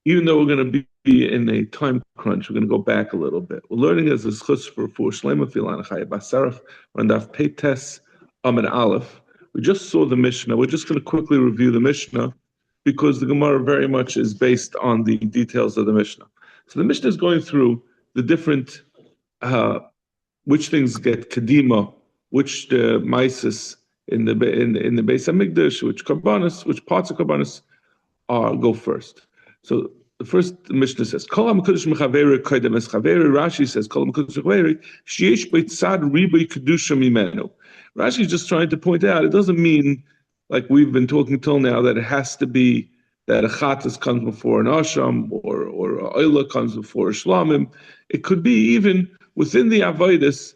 even though we're going to be in a time crunch, we're going to go back a little bit. We're learning as a schus for Shlema Filan Chaya Basarach on Daf Peites Amid Aleph. We just saw the Mishnah. We're just going to quickly review the Mishnah because the Gemara very much is based on the details of the Mishnah. So the Mishnah is going through the different, which things get Kadima, which the Mises in the Beis Hamikdash, which Karbanis, which parts of Karbanis go first. So the first Mishnah says, Kol HaMekudesh Mechaveri Koidem Es Chaveri. Rashi says, Kol HaMekudesh Mechaveri Sheyesh Beitzad Ribui Kedusha Mimenu. Rashi is just trying to point out, it doesn't mean, like we've been talking till now, that it has to be that a Chatas comes before an Asham or a Oila comes before a Shlamim. It could be even within the Avodas.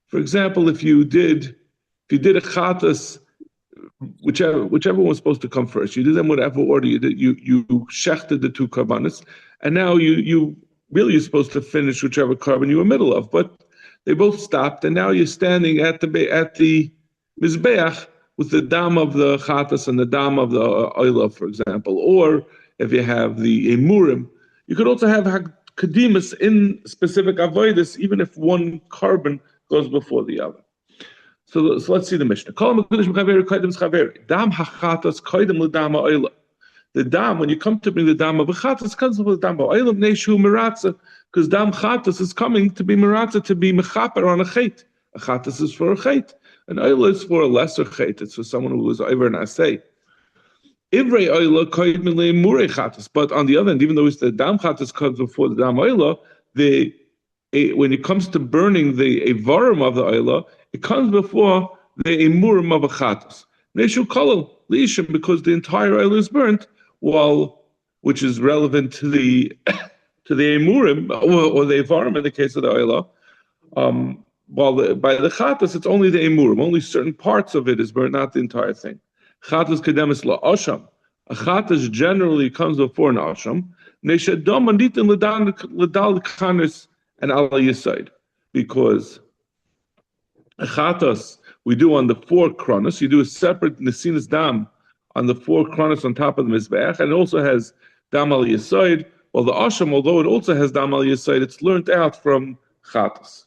For example, if you did a Chatas, whichever one was supposed to come first, you did them whatever order you did. You shechted the two karbanis, and now you're supposed to finish whichever carbon you were middle of. But they both stopped, and now you're standing at the mizbeach with the dam of the chatas and the dam of the oila, for example. Or if you have the emurim, you could also have kadimas in specific avodas, even if one carbon goes before the other. So let's see the Mishnah. The dam, when you come to bring the dam of a chatas, comes with the dam of oilam neishu meratza, because dam chatas is coming to be meratza, to be mechaper on a chait. A chatas is for a chait, and oila is for a lesser chait. It's for someone who is over an asay. Ivrei oila koyim le'murei chatas. But on the other hand, even though it's the dam chatas comes before the dam oila, when it comes to burning the avarim of the oila, it comes before the emurim of a chatas. Neishu kolel liishim, because the entire oil is burnt, which is relevant to the emurim or the avarim in the case of the oila. By the chatas, it's only the emurim. Only certain parts of it is burnt, not the entire thing. Chatas kedemis la asham. A chatas generally comes before an asham. Neishadam anitin ledal kanis and ala yisayid, because a chatas we do on the four kronos. You do a separate nesinas dam on the four kronos on top of the mizbeach, and it also has dam al yisayid. Well, the asham, although it also has dam al yisayid, it's learned out from chatas.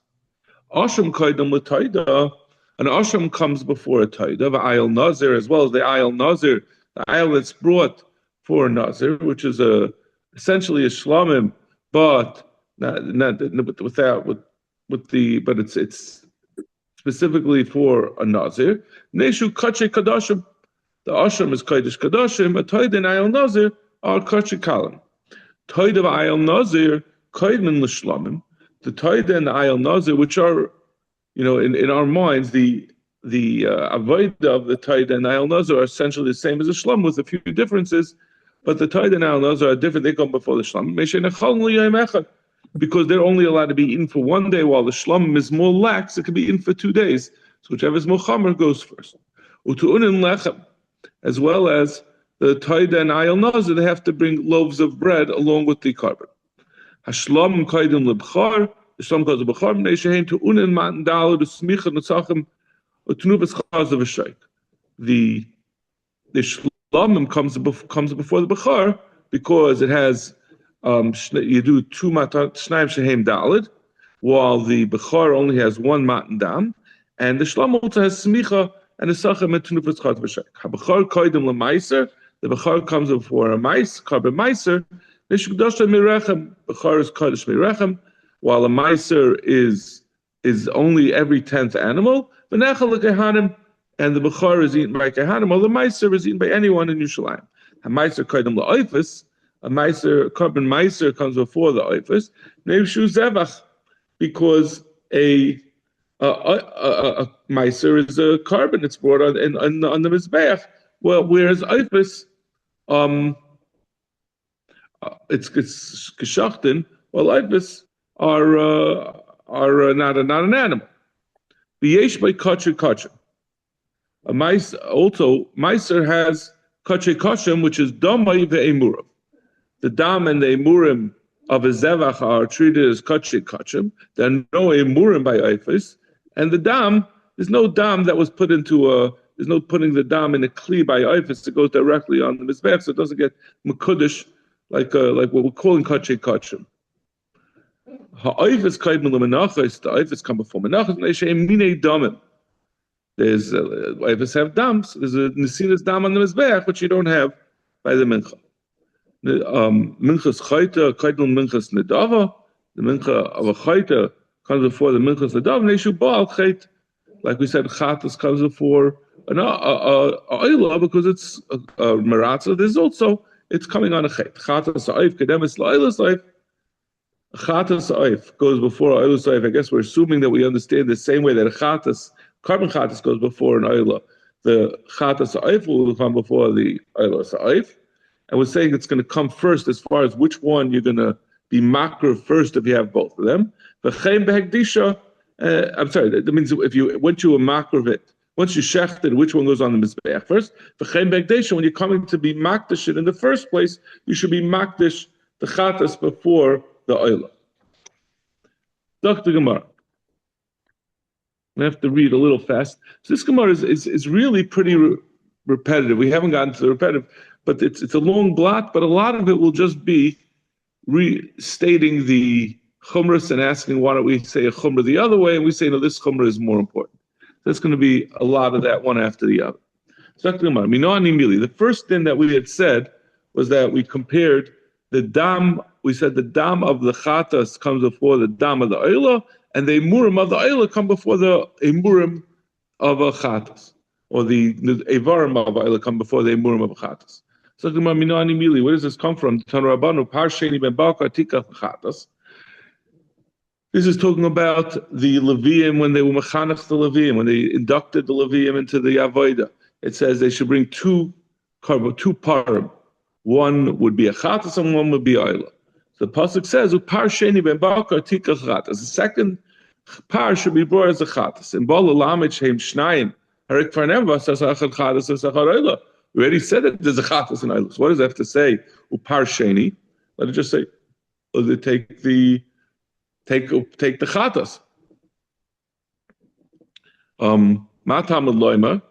Asham kaidam l'taida, an asham comes before a taida, the ayil nazir, as well as the ayil nazir, the ayil that's brought for a nazir, which is essentially a shlamim, but it's specifically for a nazir. Neshu kache kadashim. The asham is kaidish kadashim. A taida and ayil nazir are kache kalim. Taida of ayil nazir kaidmin l'shlamim. The taida and the ayil nazir, which are, in our minds, the avodah of the taida and ayil nazir are essentially the same as a shlam with a few differences. But the taida and ayil nazir are different. They come before the shlam. Because they're only allowed to be eaten for 1 day, while the shlamim is more lax, it can be eaten for 2 days. So whichever is more chamer goes first. Utu'unin lechem, as well as the taida and ayil nazir, they have to bring loaves of bread along with the carbon. Hashlam kaidim lebchar, the shlam goes to bechar, neishein tu'unin matan dalu to smicha netzachim u'tnubas chazav v'shaik. The shlamim comes before the bechar because it has. You do 2 matan shnaim shehem dalid, while the bechar only has 1 matan dam, and the shlam also has smicha and a sachem et tunufas chat v'shek. Habechar koidem lemaiser. The bechar comes before a carbon maiser. Nishukdasha mirechem. Bechar is kodesh mirechem, while a maiser is only every 10th animal. V'nechal lekehanim, and the bechar is eaten by kehanim, while the maiser is eaten by anyone in Yerushalayim. A maiser koidem leoifus. A carbon meiser comes before the oifus. Neivshu zevach, because a meiser is a carbon. It's brought on the mizbeach. Well, whereas oifus, it's geschachten. Well, oifus are not an animal. V'yesh by kachir. A meiser has kachir kachim, which is damai ve'emurav. The dam and the emurim of a zevach are treated as kachim. There are no emurim by oifus, and the dam, there's no dam that was put into there's no putting the dam in a kli by oifus. It goes directly on the mizbech, so it doesn't get mekudesh like what we're calling kachei kachim. Ha'oif is kaidmin lemenachos. The oif is come before menachos. Neishem minei damim. There's oifes have dams. There's a nesinas dam on the mizbeach, which you don't have by the mincha. Minchas chayta kaidmin minchas nedava. The mincha of a chayta comes before the minchas nedava. Neishu baal chayt. Like we said, chatas comes before an oila because it's a maratza. There's also it's coming on a chayt. Chatas oif kedemis la'oilas oif. Chatas oif goes before oilas oif. I guess we're assuming that we understand the same way that a chatas, carbon chatas goes before an oila. The chatas oif will come before the oilas oif. And we're saying it's going to come first as far as which one you're going to be makar first if you have both of them. V'chein behekdisha. I'm sorry. That means if you once you makar of it, once you shechted, which one goes on the mizbeach first? V'chein behekdisha. When you're coming to be makdish it in the first place, you should be makdish the chatas before the oila. Dr. Gemara. I have to read a little fast. So this Gemara is really pretty repetitive. We haven't gotten to the repetitive, but it's a long block, but a lot of it will just be restating the chumras and asking why don't we say a chumra the other way, and we say no, this chumra is more important. There's going to be a lot of that one after the other. So the first thing that we had said was that we compared the dam. We said the dam of the chatas comes before the dam of the oila, and the emurim of the oila come before the emurim of a chatas, or the evarim of oila come before the emurim of a chatas. So where does this come from? This is talking about the Levium when they were mechanech the Levium, when they inducted the Levium into the Avodah. It says they should bring two parim. One would be a chatas and one would be oila. So the pasuk says, "Upar sheni ben bakar tikach chatas." The second par should be brought as a chatas. And bal lamed sheim shnayim harik farnem vasas achad chatas as achad oila. We already said that there's a chatas and oila. So what does it have to say? Upar sheni. Let it just say, take the chatas. Matam aloymer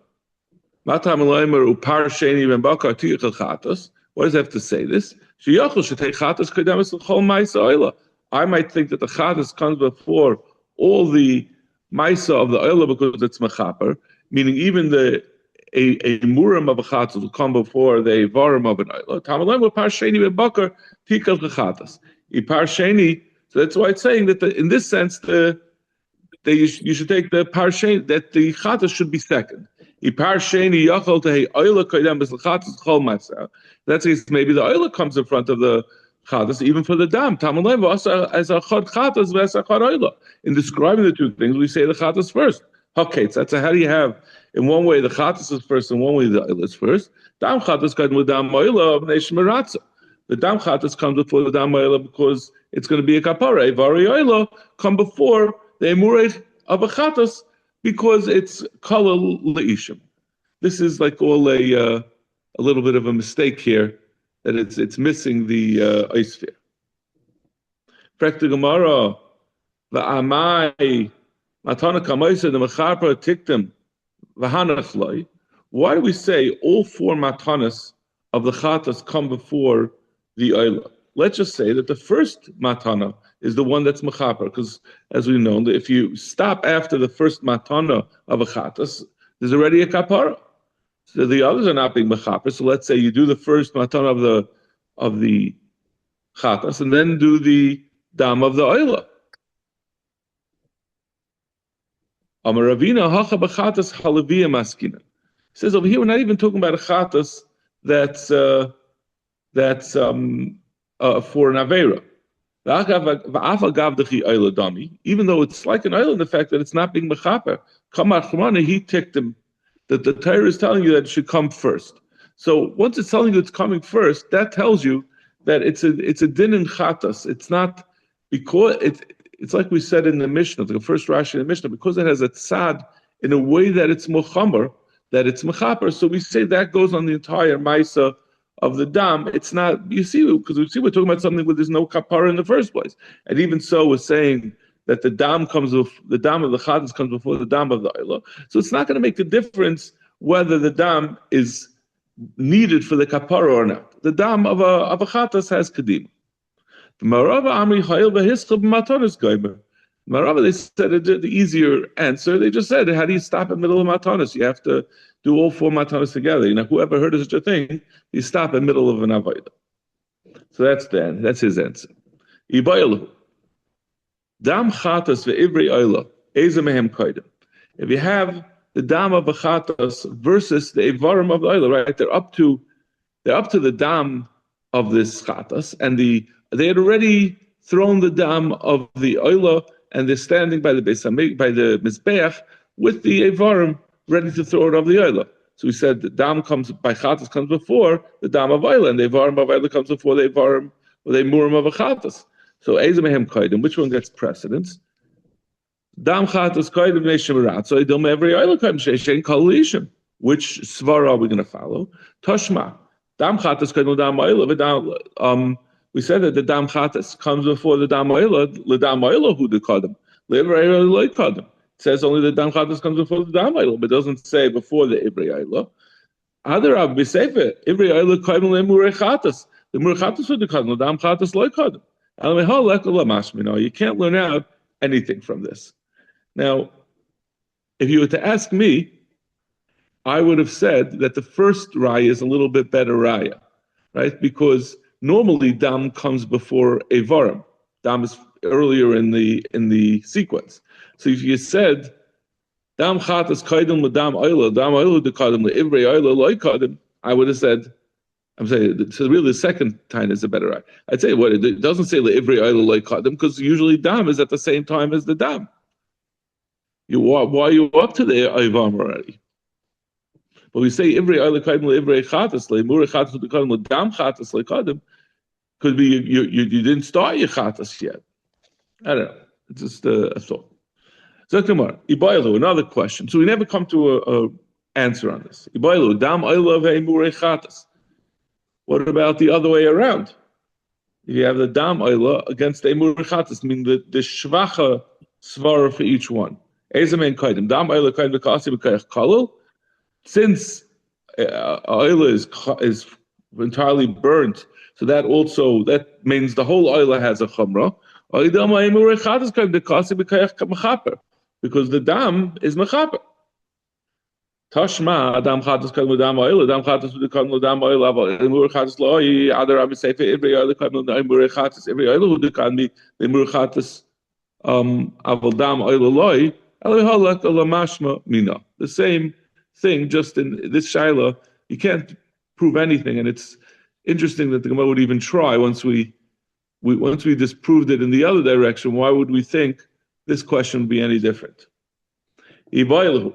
upar sheni ben bakar tikach chatas. What does it have to say this? Sheyachol should take chatas kedemis l'chol ma'isa oila. I might think that the chatas comes before all the ma'isa of the oila because it's mechaper, meaning even a murim of a chatas will come before the varim of an oila. Tamalim with par sheni ben bakar tikach chatas. Par sheni. So that's why it's saying that in this sense, you should take the par sheni, that the chatas should be second. That's maybe the oila comes in front of the chatas, even for the dam. In describing the two things, we say the chatas first. Okay, so that's how do you have in one way the chatas is first, and one way the oila is first. Dam chatas comes with dam oila of neshmeratza. The dam chatas comes before the dam oila because it's going to be a kapara. Vari oila come before the emurech of a chatas because it's kala leishim. This is like all a little bit of a mistake here that it's missing the oisphere. Frekta Gemara, va'amai matana kamaisa the mecharpa tiktim v'hanachloi. Why do we say all four matanas of the chatas come before the oila? Let's just say that the first matana is the one that's mechaper, because as we know, if you stop after the first matana of a chatas, there's already a kapara. So the others are not being mechaper. So let's say you do the first matana of the chatas, and then do the dam of the oila. Amaravina hacha b'chatas halavia maskina. Says over here we're not even talking about a chatas that's for an avera. Even though it's like an oila in the fact that it's not being mechaper. He ticked him. That the Torah is telling you that it should come first. So once it's telling you it's coming first, that tells you that it's a din in chatas. It's not because it's like we said in the Mishnah, the first Rashi in the Mishnah, because it has a tzad in a way that it's mochamer, that it's mechaper. So we say that goes on the entire maisa of the dam. It's not, you see, because we're talking about something where there's no kapara in the first place. And even so, we're saying that the dam of the chatas comes before the dam of the oila. So it's not going to make a difference whether the dam is needed for the kapara or not. The dam of a chatas has kedim. Marava Amri Chayil v'Hischel b'matanos goymer. Marava, they said the easier answer. They just said, how do you stop in the middle of matanos? You have to do all 4 matanos together. Whoever heard of such a thing, you stop in the middle of an avodah. So that's his answer. Ibayelu. Dam chatas ve'ivri oila. Eza mehem koydem. If you have the dam of a chatas versus the ivarim of the oila, right? They're up to the dam of this chatas, and they had already thrown the dam of the oila, and they're standing by the mizbeach with the ivarim ready to throw it over the oila. So we said the dam comes by chatas comes before the dam of oila, and the ivarim of oila comes before the ivarim or the murim of a chatas. So eza mehem koydem, which one gets precedence? Dam chatas koydem neishim so idom every oila koydem sheishen kolishim. Which svara are we going to follow? Toshma. Dam chatas koydem dam oila. We said that the dam chatas comes before the dam oila. The dam oila who the kodem. Le'ivri oila loy kodem. It says only the dam chatas comes before the dam oila, but it doesn't say before the ivri oila. Other Rab b'sefer ivri oila koydem le'murei chatas. The murei chatas who the kodem. The dam chatas loy kodem. You can't learn out anything from this. Now, if you were to ask me, I would have said that the first raya is a little bit better raya, right? Because normally dam comes before avarim. Dam is earlier in the sequence. So if you said dam chatas kaidem l'dam oila dekadem le'ivrei oila loy kadem, I would have said, I'm saying, so really the second time is a better raya. I'd say what it doesn't say le'ivrei oila loy kadem because usually dam is at the same time as the dam. Why are you up to the avarim already? But we say ivri oila kadem le'ivrei chatas le'murei chatas dekadem l'dam chatas lekadem. Could be you didn't start your chatas yet. I don't know. It's just a thought. Zakamar, Ibaylu, another question. So we never come to a answer on this. Ibaylu, dam oila ve'murei chatas. What about the other way around? You have the dam oila against the murei chatas, meaning the shvacha svara for each one. Ezamein kaidem dam oila kaidem v'kasi v'kayach kalul. Since oila is entirely burnt, so that means the whole oila has a chumrah. Because the dam is mechaper. Tashma adam chatas kadmu dam oila, dam chatas kadmu dam oila, but emur chatas loy. Other Rabbi Sefer every oila kadmu emur chatas every oila who dekadmi emur chatas aval dam oila loy. Elihalak alamashma mina. The same thing, just in this shaila, you can't prove anything, and it's interesting that the Gemara would even try once we disproved it in the other direction. Why would we think this question would be any different? Ibaylahu,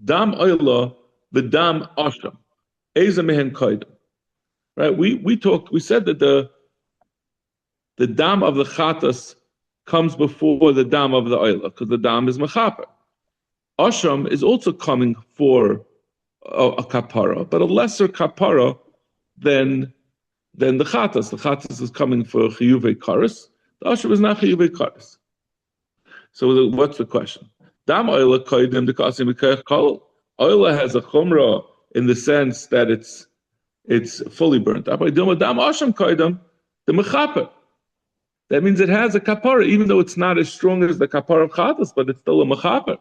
dam oila, the dam asham, eza mehen kaidem. Right? We said that the dam of the chatas comes before the dam of the oila because the dam is mechaper. Asham is also coming for a kapara, but a lesser kapara than the chatas. The chatas is coming for chiyuvei kares. The asham is not chiyuvei kares. So what's the question? Dam oila koydem dekasim b'kayach kol. Oila has a chumrah in the sense that it's fully burnt up. Dam asham koydem the mechaper. That means it has a kapara, even though it's not as strong as the kapara of chatas, but it's still a mechaper.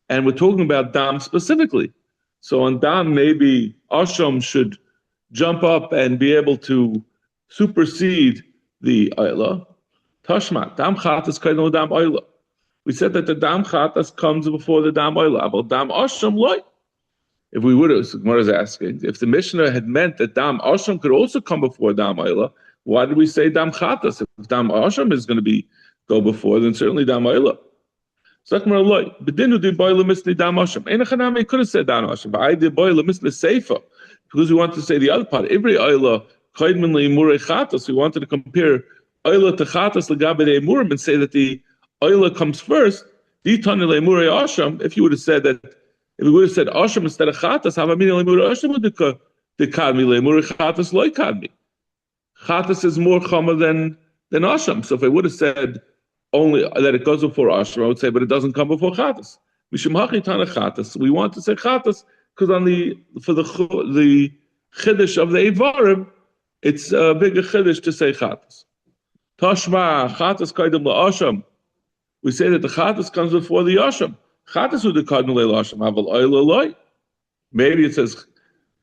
And we're talking about dam specifically. So on dam, maybe asham should jump up and be able to supersede the oila. Tashma, dam chatas kaidem dam oila. We said that the dam chatas comes before the dam oila. But dam asham loy. If we would have, Gemara is asking, if the Mishnah had meant that dam asham could also come before dam oila, why did we say dam chatas? If dam asham is going to go before, then certainly dam oila. Zakmar loy. Bedinu di boila misli dam asham. Einachanami could have said dam asham, but I did boila misli seifa. Because we want to say the other part, every oila kaidmin le'imurei chatas. We wanted to compare oila to chatas legabe le'imurim and say that the oila comes first. Ditani le'imurei asham. If we would have said asham instead of chatas, havamini le'imurei asham would dekadmi le'imurei chatas loy kadmi. Chatas is more chama than asham. So if I would have said only that it goes before asham, I would say, but it doesn't come before chatas. Mishum hachi tana chatas. We want to say chatas because for the chiddush of the Eivarim, it's a bigger chiddush to say chatas. Tashma chatas kaidem la'asham. We say that the chatas comes before the asham. Chatas would the kaidem le'asham. Aval oil loy. Maybe it says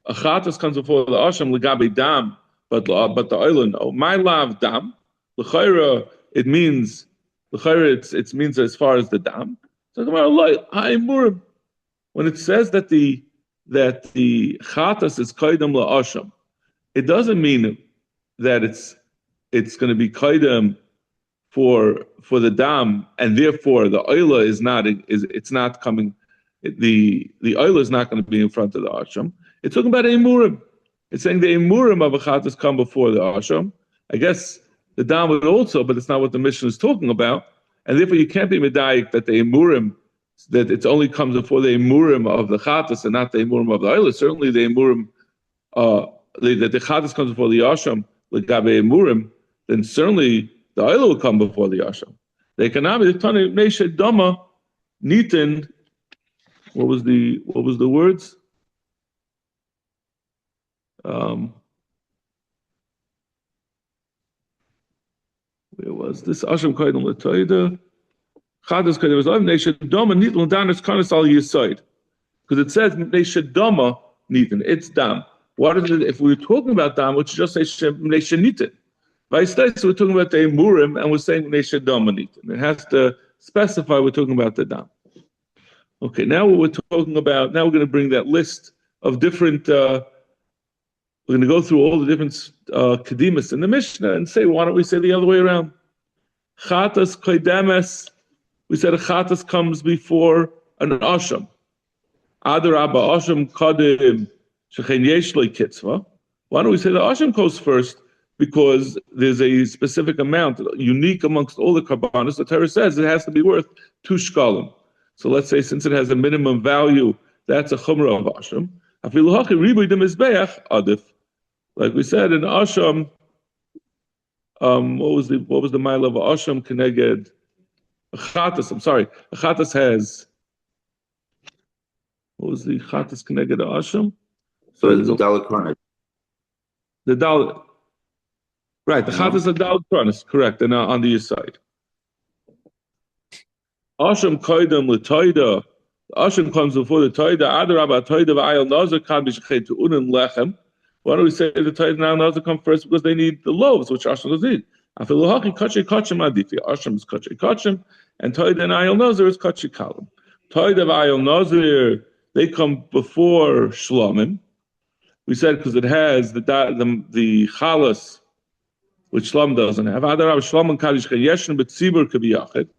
a chatas comes before the asham legabe dam, but the oil no. My love dam. L'chayra it means it means as far as the dam. So when it says that the chatas is kaidem la'asham, it doesn't mean that it's going to be kaidem for the dam, and therefore the oila is not coming. The oila is not going to be in front of the asham. It's talking about emurim. It's saying the emurim of a chatas come before the asham. I guess the dam would also, but it's not what the mission is talking about, and therefore you can't be medayik that the emurim, that it only comes before the emurim of the chatas and not the emurim of the oila. Certainly the emurim, that the chatas comes before the asham legabe emurim, then certainly the oil will come before the asham. The economic tani neshe dama nitin. What was the words? Where was this? Asham kaidem letoida. Chadas kaidem was neshe dama nitin l'danis kanis al yisoid, because it says neshe dama nitin. It's dam. What is it? If we were talking about dam, which just say neshe nitin. So we're talking about the emurim, and we're saying neshe dama nitin. It has to specify we're talking about the dam. Okay, now we're going to bring that list of different. We're going to go through all the different kedimas in the Mishnah and say, why don't we say the other way around? Chatas koidemes. We said a chatas comes before an asham. Adar abba asham kadim shechen yesh lo kitzva. Why don't we say the asham goes first? Because there's a specific amount, unique amongst all the karbanos. The Torah says it has to be worth 2 shkalim. So let's say since it has a minimum value, that's a chumrah of asham. Like we said in asham, what was the mile of asham keneged a chatas? I'm sorry, a chatas has. What was the chatas keneged asham? So it's the dalit kronis. The dalit. Right, the chatas is a dalit kronis, correct, and on the side. Asham kaidem l'toida. Asham comes before the toida. Adar abba toida v'ayel nazar kan b'shechet u'unim lechem. Why don't we say the toida and ayel nazar come first? Because they need the loaves, which Asham does need. Afilu haki kachi kachim adifi. Asham is kachi kachim, and toida and ayel nazar is kachi kalim. Toida v'ayel nazar, they come before shlomim. We said because it has the chalas, which Shlom doesn't have. Adar abba shlom and kadish chayeshin b'tzibur k'biyachid.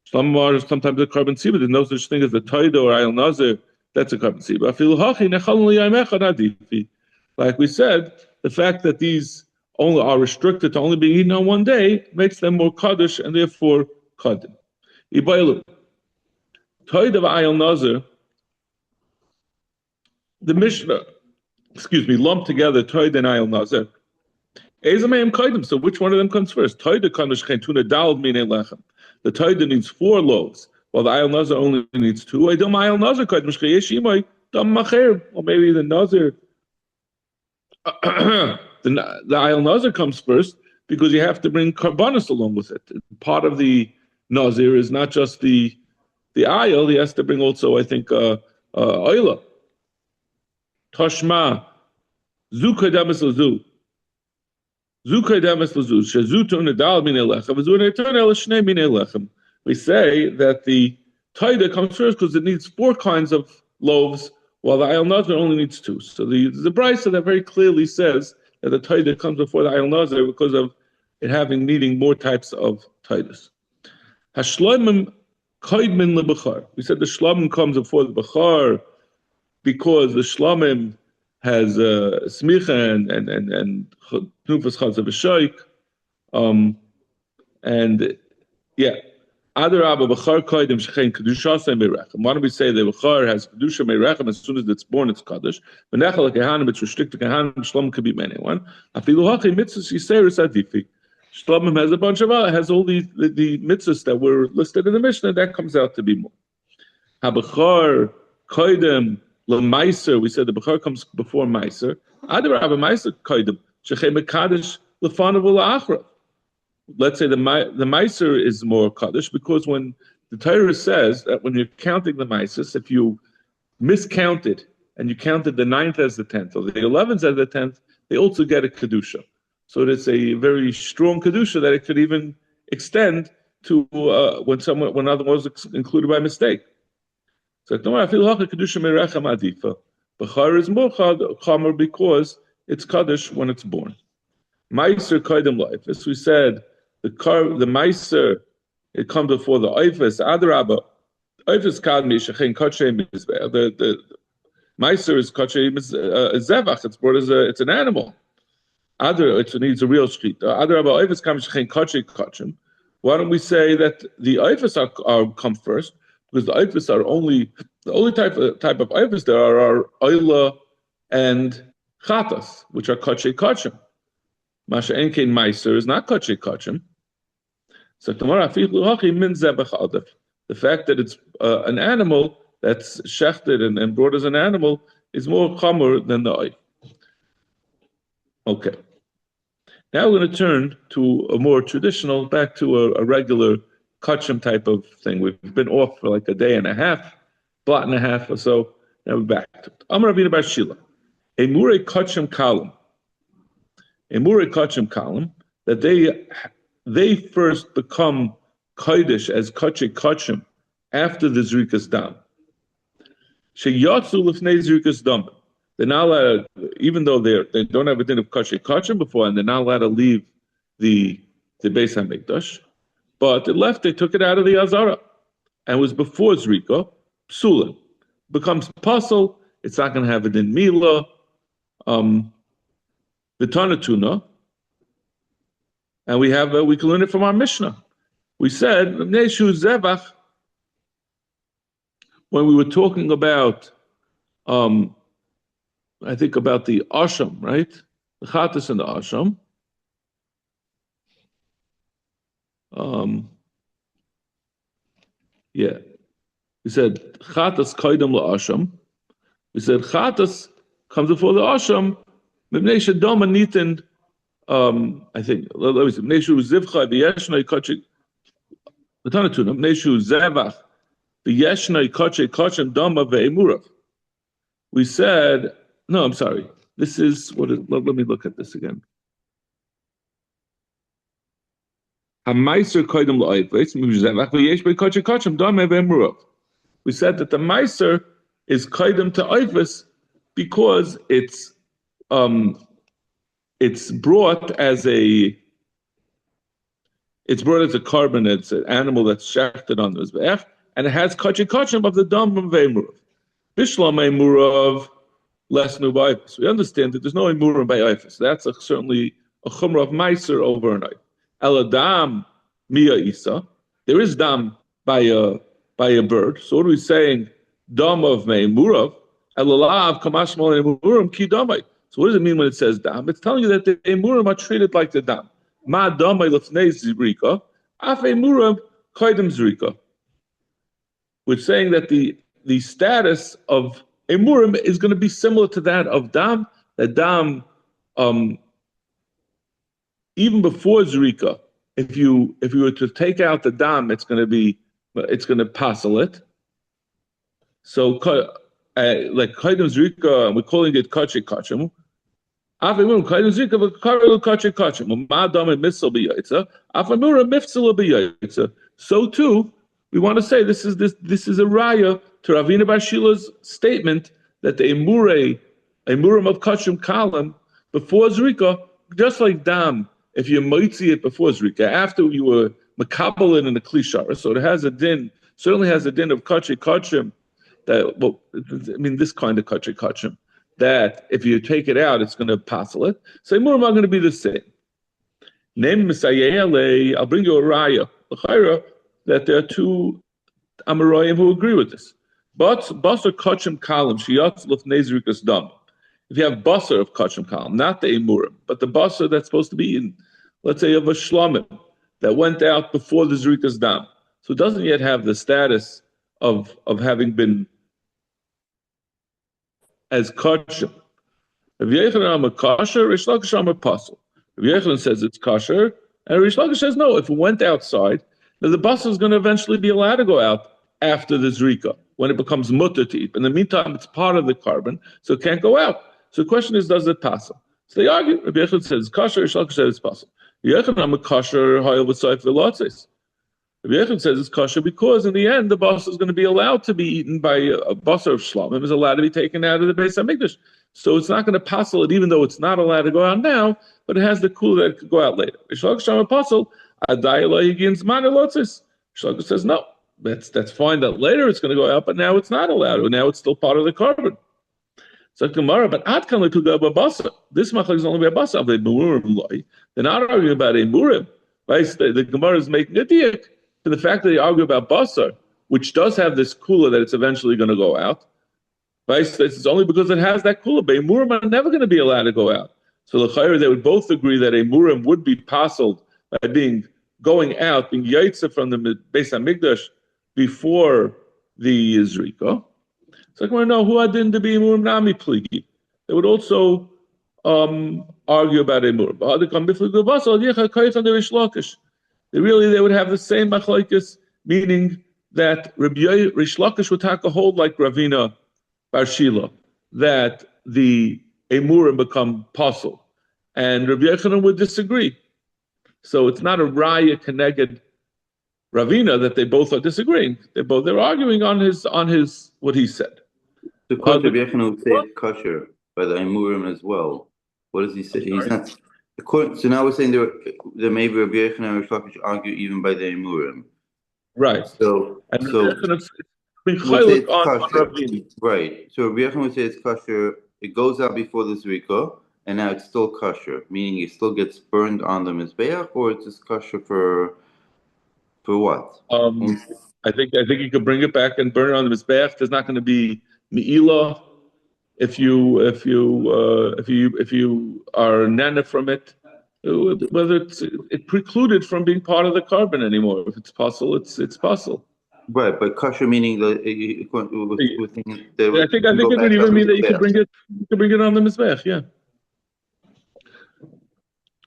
Some are sometimes a carbon tzibur. There's no such thing as the toida or ayel nazir. That's a carbon tzibur. Like we said, the fact that these only are restricted to only being eaten on one day makes them more kaddish and therefore kaddim. Ibaylu toida ayel nazir. The Mishnah, lumped together toida and ayel nazir. So which one of them comes first? Toida kaddish chentuna dal minei lechem. The toida needs 4 loaves, while the ayel nazir only needs 2. Or maybe the nazir, the ayel nazir comes first because you have to bring karbanos along with it. Part of the nazir is not just the ayel; he has to bring also, I think, oila. Tashma zu kademes lazu. We say that the taida comes first because it needs 4 kinds of loaves, while the ayel nazir only needs 2. So the brisa that very clearly says that the taida comes before the ayel nazir because of it needing more types of taidas. Hashloimim kaidmin lebachar. We said the shlomim comes before the bachar because the shlomim has smicha and knufas chazah v'shoik, and yeah, other abba b'char koydem shechein kedushasei merechem. Why don't we say the b'char has kedusha merechem as soon as it's born, it's kaddish. V'nechal kehanim, it's restricted kehanim. Shlomim could be anyone. Afilu hachi mitzvahs yiseirus adifi. Shlomim has a bunch of has all the mitzvahs that were listed in the Mishnah. That comes out to be more. Habachar koydem Meiser, we said the Bechor comes before Meiser. Other Rabbi Meiser Koidim, Shechem Kaddish Lefanav La'achrav. Let's say the Meiser is more Kaddish because when the Torah says that when you're counting the Meiser, if you miscounted and you counted the 9th as the 10th or the 11th as the 10th, they also get a Kedusha. So it's a very strong Kedusha that it could even extend to when other was included by mistake. So I feel Kedusha Merechem Adifa. Bechar is more Chamer because it's Kaddish when it's born. Meiser Koidem Leifus. We said the Meiser, it comes before the Eifus. Adarabba, Eifus Kadmi Shechein Kodshe Mizbeh. The Meiser is Kodshe Zevach. It's brought as it's an animal. It needs a real street. Adarabba Eifus Kadmi Shechein Kodshe Kodshem. Why don't we say that the Eifus are come first? Because the Eifus are the only type of Eifus there are Oila and Chatas, which are Kodshe Kodshem. Masha Enkein Meiser is not Kodshe Kodshem. So the fact that it's an animal that's shechted and brought as an animal is more chomer than the oil. Okay. Now we're going to turn to a more traditional, back to a regular kachim type of thing. We've been off for like a day and a half, blot and a half or so. Now we're back to it. Amar Ravina Bar Shila, a mure kachim kalam, that they first become kodesh as kache kachim after the zrikas dam. Sheyatzu lifnei zrikas dam. They're not allowed, even though they don't have a din of kache kachim before, and they're not allowed to leave the Beis Hamikdash. But they took it out of the Azara, and it was before zrika. Psulin becomes puzzle. It's not going to have a din mila. V'tanatuna, and we can learn it from our Mishnah. We said Neshu Zevach when we were talking about, I think about the Asham, right? The Chatas and the Asham. Yeah, we said Chatas Kaidam LaAsham. We said Chatas comes before the Asham. I think, let me see, Neshu Zivcha, V'yeshnai Kachik, V'tanatuna, Neshu Zevach, V'yeshnai Kachik, Kachim Dama Ve'emurav. We said, no, I'm sorry, this is, let me look at this again. HaMeiser Koidem La'ayves, Zevach, V'yeshnai Kachik, Kachim Dama Ve'emurav. We said that the Meiser is Koidem to Ayves because it's brought as a carbon. It's an animal that's shafted on the mizbeach, and it has kachim of the dam of ve'emurav. Bishlam emurav less nubayfus. We understand that there's no emurav by ifus. That's certainly a chumrah of meiser overnight. Eladam miya isa. There is dam by a bird. So what are we saying? Dam of me'emurav. Elalav kamashmal emuram ki damai. So what does it mean when it says dam? It's telling you that the emurim are treated like the dam. Ma damai lefnei zrika, af emurim kaidem zrika. Which saying that the status of emurim is going to be similar to that of dam. That dam, even before zrika, if you were to take out the dam, it's going to passel it. So like kaidem zrika, we're calling it kache kachim. So too, we want to say this is a raya to Ravina Bar Shila's statement that the emurim of kachim kalam before zrika, just like dam, if you moitzi it before zrika, after you were makabel it in the klishara, so it has a din, certainly has a din of kachim. This kind of kachim. That if you take it out, it's going to passel it. So emurim are going to be the same. Name Misayele, I'll bring you a raya, that there are two Amoraim who agree with this. But basar kachim kalam shiyatz lefnei zrikas dam. If you have basar of kachim kalam, not the emurim, but the basar that's supposed to be in, let's say, of a shlamim that went out before the zrikas dam, so it doesn't yet have the status of having been as kosher. Rabbi Yochanan a kosher, Rish Lakish a pasul. Rabbi Yochanan says it's kosher, and Rish Lakish says no. If it went outside, then the bus is going to eventually be allowed to go out after the zrika when it becomes mutter to eat. In the meantime, it's part of the carbon, so it can't go out. So the question is, does it pasul? So they argue. Rabbi Yochanan says it's kosher. Rish Lakish says it's pasul. Rabbi Yochanan a kosher, hayel v'tzayif v'lotzes. Rabbi Yochanan says it's kosher because in the end the bus is going to be allowed to be eaten by a basar of shlamim, is allowed to be taken out of the Beis HaMikdash. So it's not going to pasul it, even though it's not allowed to go out now, but it has the cool that it could go out later. Rishlakish says no, that's fine that later it's going to go out, but now it's not allowed. Now it's still part of the carbon. So Gemara, but Atkan could go by basar. This machlok is only by basar. They're not arguing about a murim. Right? The Gemara is making a diak for the fact that they argue about basar, which does have this kula that it's eventually going to go out. Right? It's only because it has that kula. But a murim are never going to be allowed to go out. So l'chayr, they would both agree that a murim would be pasuled by going out, being yaitza from the Beis HaMikdash before the Yizrika. So like, no, who adin to be murim nami pligi? They would also argue about a murim. They would have the same machlokes, meaning that Rish Lakish would take a hold like Ravina Bar Shila, that the emurim become pasul, and Rabbi Yochanan would disagree. So it's not a raya connected Ravina that they both are disagreeing. They're arguing on his what he said. The Rabbi Yochanan would say it's kosher by the emurim as well. What does he say? He's not. So now we're saying there may be Rabbi Yochanan and Rish Lakish argue even by the emurim. Right. So it's right. So Rabbi Yochanan would say it's kosher. It goes out before the zrika, and now it's still kosher, meaning it still gets burned on the mizbeach, or it's just kosher for what? I think you could bring it back and burn it on the mizbeach. There's not going to be me'ilah if you are nana from it. Whether it's precluded from being part of the carbon anymore. If it's pasul, it's pasul. Right, but kosher meaning I think it would even mean that you could bring it on the mizbech. Yeah.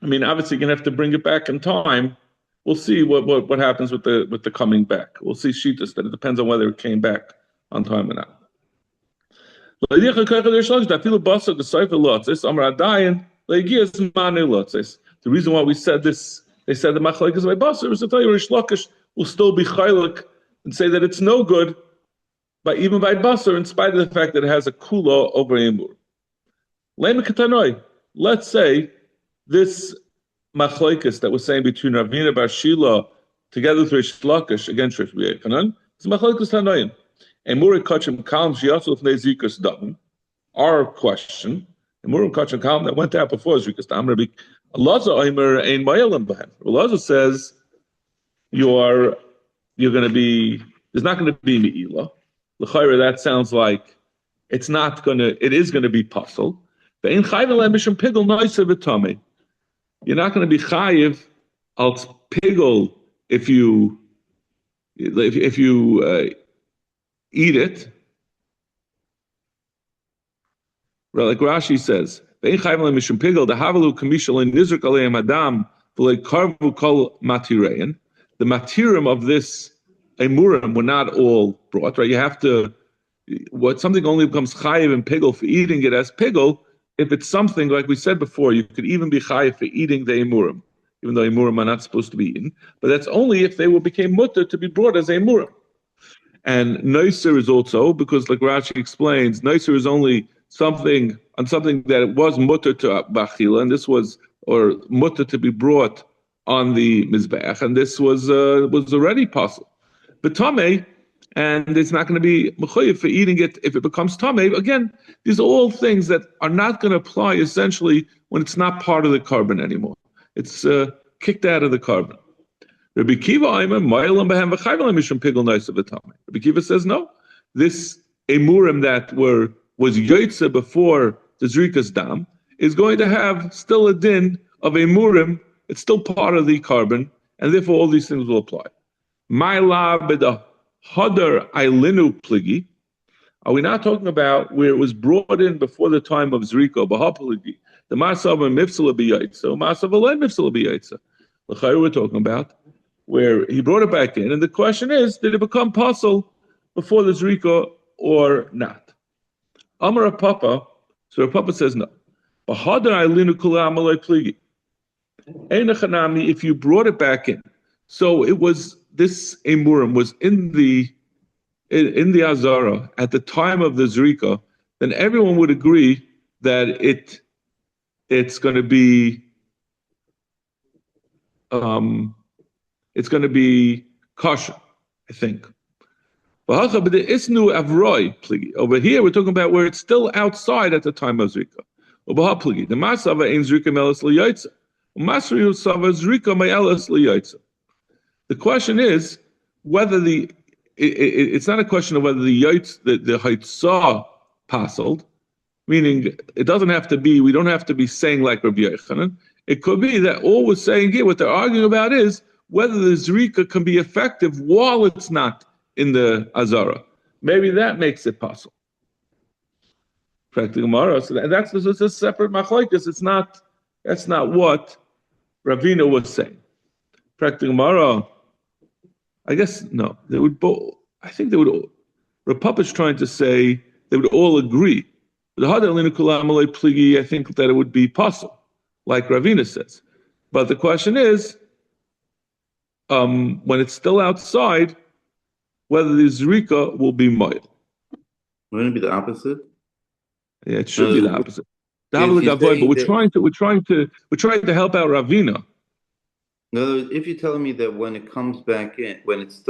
I mean, obviously, you're gonna have to bring it back in time. We'll see what happens with the coming back. We'll see shitas that it depends on whether it came back on time or not. The reason why we said this, they said the machlok is by basar, is to tell you Rish Lakish will still be chaylik and say that it's no good, but even by basar, in spite of the fact that it has a kula over emur. Let's say this machlokes that we're saying between Ravina Bar Shila together with Rish Lakish against Rish Yochanan, it's machlokes tanoim. Emur kachim kalm shiyatzul fnei zikas dam. Our question, Emur kachim kalm that went out before zikas dam. Elazar says you're going to be, there's not going to be me'ilah. L'chayra, that sounds like it is going to be pasul. You're not going to be chayiv al pigel if you eat it. Like Rashi says, the matirim of this emurim were not all brought, right? You have to, something only becomes chayiv and pigel for eating it as pigel if it's something, like we said before, you could even be chayiv for eating the emurim, even though emurim are not supposed to be eaten. But that's only if they became mutter to be brought as emurim. And noiser is also, because like Rashi explains, noiser is only something that was mutter to bachila, and this was, or mutter to be brought on the mizbeach, and this was already possible. But tamei, and it's not going to be mechuyev for eating it if it becomes tamei. Again, these are all things that are not going to apply essentially when it's not part of the carbon anymore. It's kicked out of the carbon. Rabbi Kiva Rabbi Kiva says no. This emurim that was yoytze before the zrikas dam is going to have still a din of emurim. It's still part of the carbon, and therefore all these things will apply. My la b'da hadar ailinu pligi Are we not talking about where it was brought in before the time of Zriko, Bahapaligi, the Masav and Mifsala Biyaitsa, Masav Alay Mifsala Biyaitsa? The Chayr we're talking about, where he brought it back in, and the question is, did it become puzzle before the Zriko or not? Amar Papa, so Papa says no. If you brought it back in, so it was this Emurim was in the Azara at the time of the Zrika, then everyone would agree that it's going to be kosher, I think. Over here, we're talking about where it's still outside at the time of Zrika. The Masava ain't Zrika melas liyaitza. Masriu Sava Zrika me'elas liyaitza. The question is whether it's not a question of whether the Haitzah passed, meaning it doesn't have to be, we don't have to be saying like Rabbi Yochanan. It could be that all we're saying here, what they're arguing about is whether the Zrika can be effective while it's not in the Azara. Maybe that makes it possible. Practical Gemara, so that's a separate machlokes. That's not what Ravina was saying. Practical Gemara, I guess no. They would both. I think they would. Rapapa is trying to say they would all agree. I think that it would be possible, like Ravina says. But the question is, when it's still outside, whether the Zrika will be mild. Wouldn't it be the opposite? Yeah, it should be the opposite. But we're trying to help out Ravina. No, if you're telling me that when it comes back in, when it's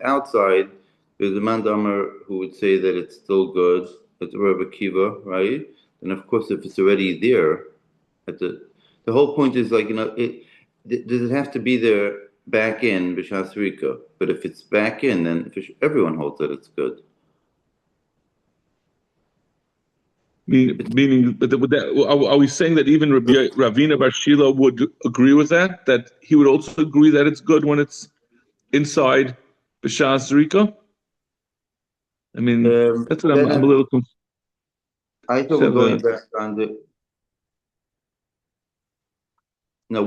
outside, there's a mandamar who would say that it's still good. It's Rabbi Kiva, right? And of course, if it's already there, the whole point is like does it have to be there back in b'shas Rika? But if it's back in, then everyone holds that it's good. Meaning, are we saying that even Ravina Bar Shila would agree with that? That he would also agree that it's good when it's inside b'shas Rika? I mean, that's what I'm a little confused. I thought we're going back on the. No,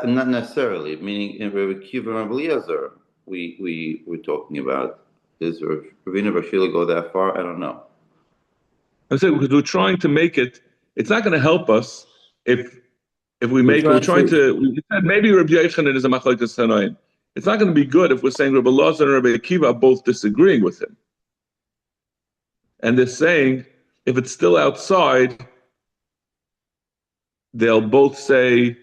not necessarily. Meaning in Rabbi Kiva and Rabbi Eliezer, we were talking about. Does Ravina Bar Shila go that far? I don't know. I'm saying because we're trying to make it. It's not going to help us if we make. We said maybe Rabbi Yochanan is a machlokes tanoim. It's not going to be good if we're saying Rabbi Elazar and Rabbi Akiva are both disagreeing with him, and they're saying if it's still outside, they'll both say.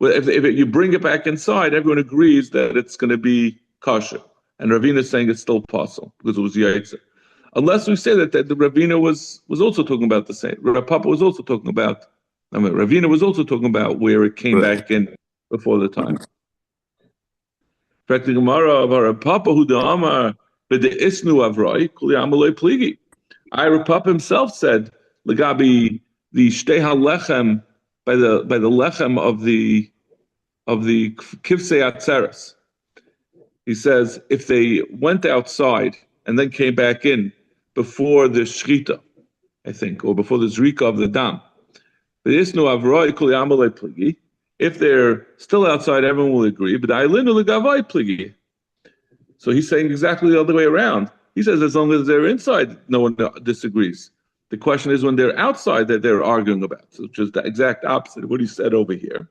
Well, if you bring it back inside, everyone agrees that it's going to be kosher, and Ravina is saying it's still possible because it was yaitzer. Unless we say that the Ravina was also talking about the same. Papa was also talking about. Ravina was also talking about where it came back in before the time. Practically, Gemara of our Papa who the Amar b'de isnu avroi kuli amalei pligi. Papa himself said legabi the shtei halechem by the lechem of the kivsei atzeres. He says if they went outside and then came back in before the shchita, I think, or before the zrika of the dam. If they're still outside, everyone will agree. But so he's saying exactly the other way around. He says as long as they're inside, no one disagrees. The question is when they're outside that they're arguing about, which is the exact opposite of what he said over here.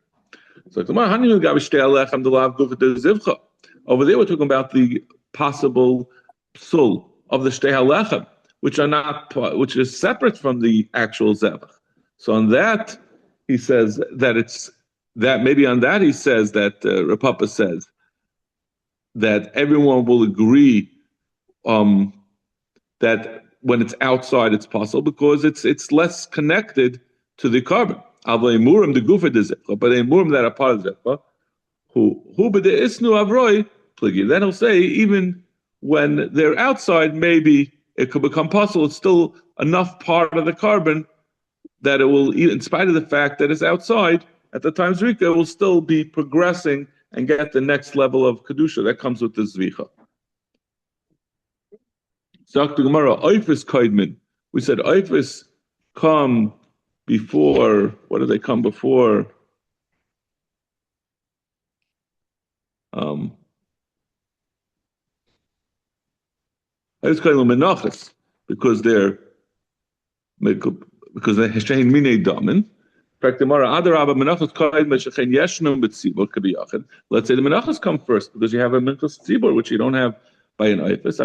So over there we're talking about the possible psul of the shtei halechem, which is separate from the actual zevach. So on that, he says that it's that maybe on that he says that Rapapa says that everyone will agree that when it's outside it's possible because it's less connected to the carbon. But emurim that are part of zevach, who b'de isnu avroi pligi. Then he'll say even when they're outside, maybe it could become possible. It's still enough part of the carbon that it will, in spite of the fact that it's outside, at the time Zrika, it will still be progressing and get the next level of Kedusha that comes with the Zvicha. Dr. Gemara, Oifis Kaidmin. We said Oifis come before, what do they come before? Oifis Kaidmin Menachas, because they're Heshein Mine Damin. In fact, the Gemara, Adarabba Menachas Kaidmin Shechein Yeshnum B'tzibor Kabiyachid. Let's say the Menachas come first, because you have a Menachas Tzibor, which you don't have by an Oifis.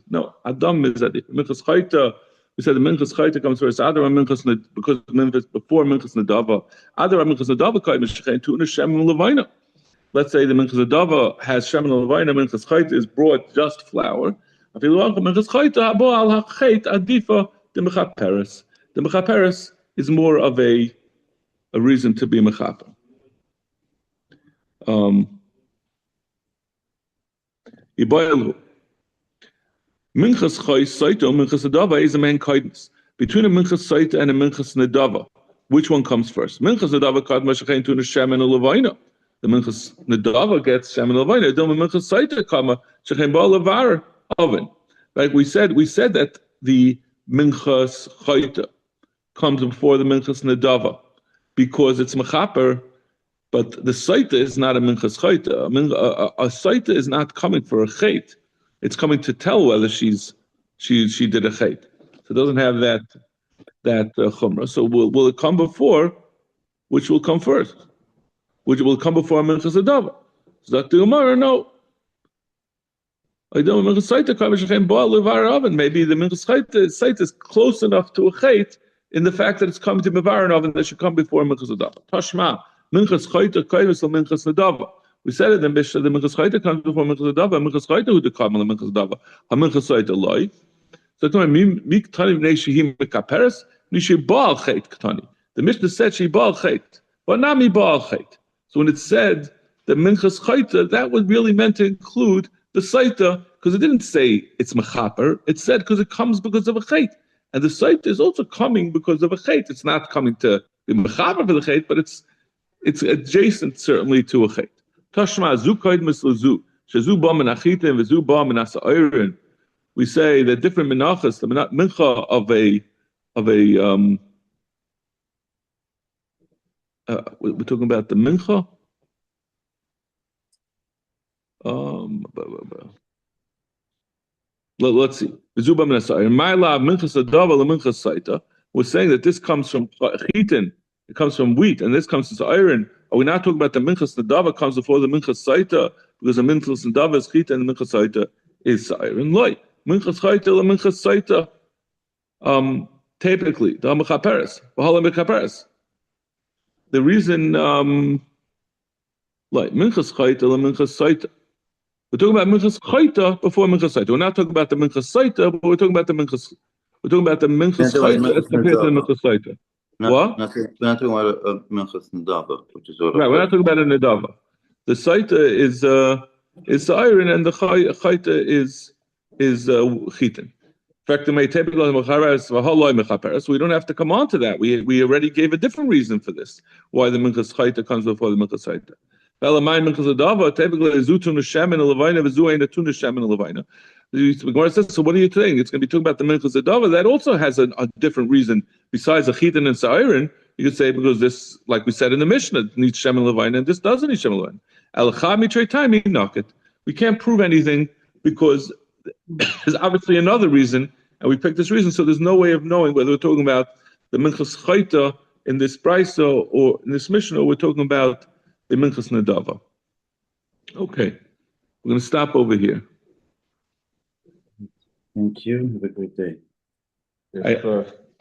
No, Adam is Adif. Minchas Chayta, we said the Minchas Chayta comes first. Adar Minchas, because Minchas before Minchas Nadava. Adar Minchas Nadava Kaim Shechein Tuna Shem Levina. Let's say the Minchas Nadava has Shem Levina. Minchas Chayta is brought just flour. Minchas Chayta Abo Al Hachayt Adifa the Mechaperes. The Mechaperes is more of a reason to be Mechaper. Ibayelu. Minchas Chay Saita, Minchas Nadava is a man kindness. Between a Minchas Saita and a Minchas Nadava, which one comes first? Minchas Nadava Kadma Shechein Tuna Shem and Levina. The Minchas Nadava gets Shem and Levina. The Minchas Saita Kama Shechein Ba Levar Oven. Like we said that the Minchas Chayta comes before the Minchas Nadava because it's Mechaper. But the Saita is not a Minchas Chayta. A Saita is not coming for a Chait. It's coming to tell whether she did a Chait. So it doesn't have that Chumrah. So will it come before? Which will come first? Which will come before Minchas Adava? So that the Gemara, no. I don't Minchas Saita Kavashachem Baal Levar Oven. Maybe the Minchas Saita is close enough to a Chait in the fact that it's coming to Mevar Oven that should come before Minchas Adava. Tashma. Minchas Chayta Kaivis or Minchas Nadava. We said it in Mishnah, the Minchas Chayta comes before Minchas Nadava, Minchas Chayta who the Kamal Minchas Nadava. Ha Minchas Chayta Loi. So to me, Ktani Bnei Shehim Mekaperes, Nishi Baal Chait Ktani. The Mishnah said she Baal Chait, but not me Baal Chait. So when it said the Minchas Chayta, that was really meant to include the Saita, because it didn't say it's Mechaper, it said because it comes because of a Chait. And the Saita is also coming because of a Chait. It's not coming to be Mechaper for the Chait, but it's adjacent certainly to a Chait. Tashma zu kaid mislu zu. Shazu ba menachita and v'zu ba menasa oirin. We say that different menachas, the mincha of a we're talking about the mincha. Let's see. V'zu ba menasa oirin. My love minchas adava la minchas saita. We're saying that this comes from chitin. It comes from wheat, and this comes from iron. Are we not talking about the Minchas Nadava comes before the Minchas Saita, because the Minchas Nadava is Chita and the Minchas Saita is iron? Loi. Minchas Saita, the Minchas Saita, typically, the Mechaperes, Bahala Mechaperes. The reason, like, Minchas Saita, the Minchas Saita. We're talking about Minchas Saita before Minchas Saita. We're not talking about the Minchas Saita, but we're talking about the Minchas Saita as compared to the Minchas Saita. What? We're not talking about a Minchas Nadava, which is what. Right, we're not talking about a Nadava. The Saita is the iron, and the Chayta is Chitin. In fact, the Meitepikal Mechaperes v'Haloi Mechaperes. We don't have to come on to that. We already gave a different reason for this. Why the Minchas Chayta comes before the Minchas Saita. Ve'Lamay Minchas Nadava typically is Zutun Shem and Levina v'Zu Ein Tun Shem and Levina. The Gemara says, so what are you saying? It's going to be talking about the Minchas Adava. That also has a different reason. Besides a chitin and sa'irin, you could say because this, like we said in the Mishnah, needs Shem and Levina, and this doesn't need Shem and Levina. We can't prove anything because there's obviously another reason, and we picked this reason, so there's no way of knowing whether we're talking about the Minchas Chayta in this Brisa or in this Mishnah, or we're talking about the Minchas Nadava. Okay, we're going to stop over here. Thank you. Have a great day.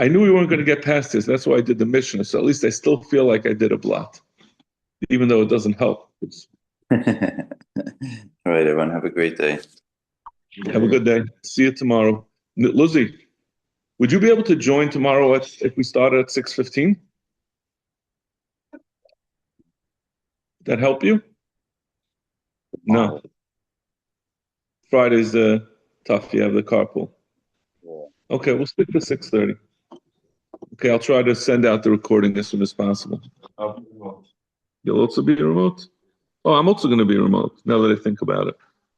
I knew we weren't going to get past this. That's why I did the Mishnah. So at least I still feel like I did a blot, even though it doesn't help. All right, everyone. Have a great day. Have a good day. See you tomorrow. Lizzie, would you be able to join tomorrow if we started at 6:15? Would that help you? No. Friday's tough. You have the carpool. Okay, we'll stick to 6:30. Okay, I'll try to send out the recording as soon as possible. You'll also be remote? Oh, I'm also going to be remote, now that I think about it.